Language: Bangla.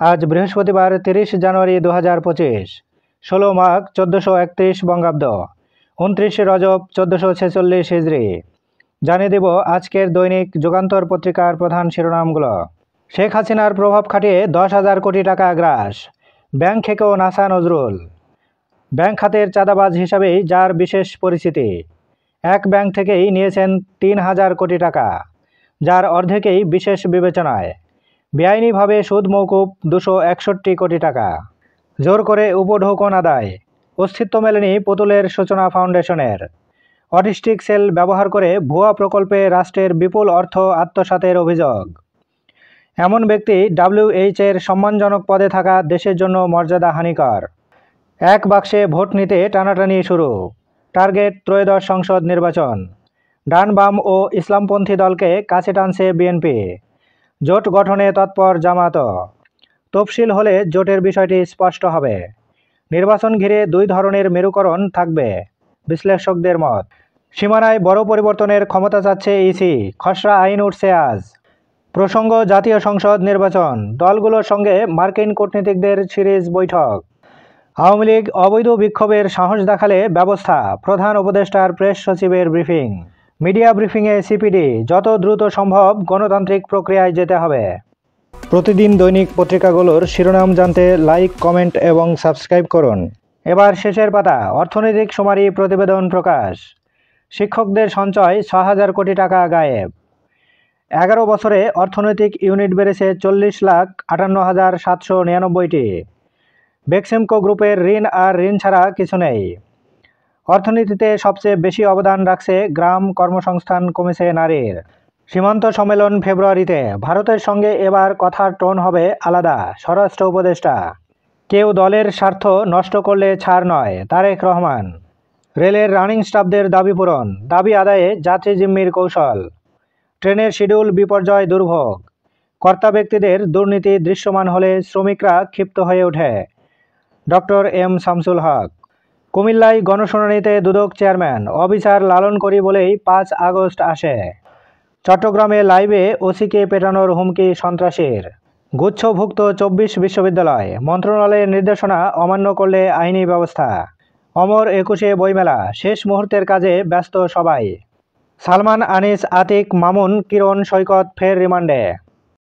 আজ বৃহস্পতিবার 30 জানুয়ারি 2025, 16 মাঘ 1431 বঙ্গাব্দ, 29 রজব 1446 হিজরি। জানিয়ে দেব আজকের দৈনিক যুগান্তর পত্রিকার প্রধান শিরোনামগুলো। শেখ হাসিনার প্রভাব খাটিয়ে 10,000 কোটি টাকা গ্রাস, ব্যাংক খেকেও নাসা নজরুল। ব্যাংক খাতের চাঁদাবাজ হিসাবেই যার বিশেষ পরিচিতি। এক ব্যাংক থেকেই নিয়েছেন 3,000 কোটি টাকা, যার অর্ধেকেই বিশেষ বিবেচনায়। বেআইনিভাবে সুদ মওকুফ 261 কোটি টাকা। জোর করে উপঢৌকন আদায়, অস্তিত্ব মেলেনি পুতুলের সূচনা ফাউন্ডেশনের। অটিস্টিক সেল ব্যবহার করে ভুয়া প্রকল্পে রাষ্ট্রের বিপুল অর্থ আত্মসাতের অভিযোগ। এমন ব্যক্তি WH-এর সম্মানজনক পদে থাকা দেশের জন্য মর্যাদা হানিকর। এক বাক্সে ভোট নিতে টানাটানি শুরু। টার্গেট ত্রয়োদশ সংসদ নির্বাচন। ডান বাম ও ইসলামপন্থী দলকে কাছে টানছে বিএনপি। জোট গঠনে তৎপর জামায়াত। তফসিল হলে জোটের বিষয়টি স্পষ্ট হবে। নির্বাচন ঘিরে দুই ধরনের মেরুকরণ থাকবে, বিশ্লেষকদের মত। সীমানায় বড় পরিবর্তনের ক্ষমতা চাচ্ছে ইসি, খসড়া আইন উঠছে আজ। প্রসঙ্গ জাতীয় সংসদ নির্বাচন, দলগুলোর সঙ্গে মার্কিন কূটনীতিকদের সিরিজ বৈঠক। আওয়ামী লীগ অবৈধ বিক্ষোভের সাহস দেখালে ব্যবস্থা, প্রধান উপদেষ্টার প্রেস সচিবের ব্রিফিং। মিডিয়া ব্রিফিংয়ে সিপিডি, যত দ্রুত সম্ভব গণতান্ত্রিক প্রক্রিয়ায় যেতে হবে। প্রতিদিন দৈনিক পত্রিকাগুলোর শিরোনাম জানতে লাইক, কমেন্ট এবং সাবস্ক্রাইব করুন। এবার শেষের পাতা, অর্থনৈতিক শুমারি প্রতিবেদন প্রকাশ। শিক্ষকদের সঞ্চয় 6,000 কোটি টাকা গায়েব। 11 বছরে অর্থনৈতিক ইউনিট বেড়েছে 40,58,799টি। বেক্সিমকো গ্রুপের ঋণ আর ঋণ ছাড়া কিছু নেই। অর্থনীতিতে সবচেয়ে বেশি অবদান রাখছে গ্রাম, কর্মসংস্থান কমেছে নারীর। সীমান্ত সম্মেলন ফেব্রুয়ারিতে, ভারতের সঙ্গে এবার কথার টোন হবে আলাদা, স্বরাষ্ট্র উপদেষ্টা। কেউ দলের স্বার্থ নষ্ট করলে ছাড় নয়, তারেক রহমান। রেলের রানিং স্টাফদের দাবি পূরণ, দাবি আদায়ে যাত্রী জিম্মির কৌশল। ট্রেনের শিডিউল বিপর্যয় দুর্ভোগ। কর্তা ব্যক্তিদের দুর্নীতি দৃশ্যমান হলে শ্রমিকরা ক্ষিপ্ত হয়ে ওঠে। ডক্টর এম শামসুল হক। কুমিল্লায় গণশুনানিতে দুদক চেয়ারম্যান, অবিচার লালন করি বলেই 5 আগস্ট আসে। চট্টগ্রামে লাইভে ওসিকে পেটানোর হুমকি সন্ত্রাসীর। গুচ্ছভুক্ত 24 বিশ্ববিদ্যালয়, মন্ত্রণালয়ের নির্দেশনা অমান্য করলে আইনি ব্যবস্থা। অমর 21-এ বইমেলা, শেষ মুহূর্তের কাজে ব্যস্ত সবাই। সালমান, আনিস, আতিক, মামুন, কিরণ, সৈকত ফের রিমান্ডে।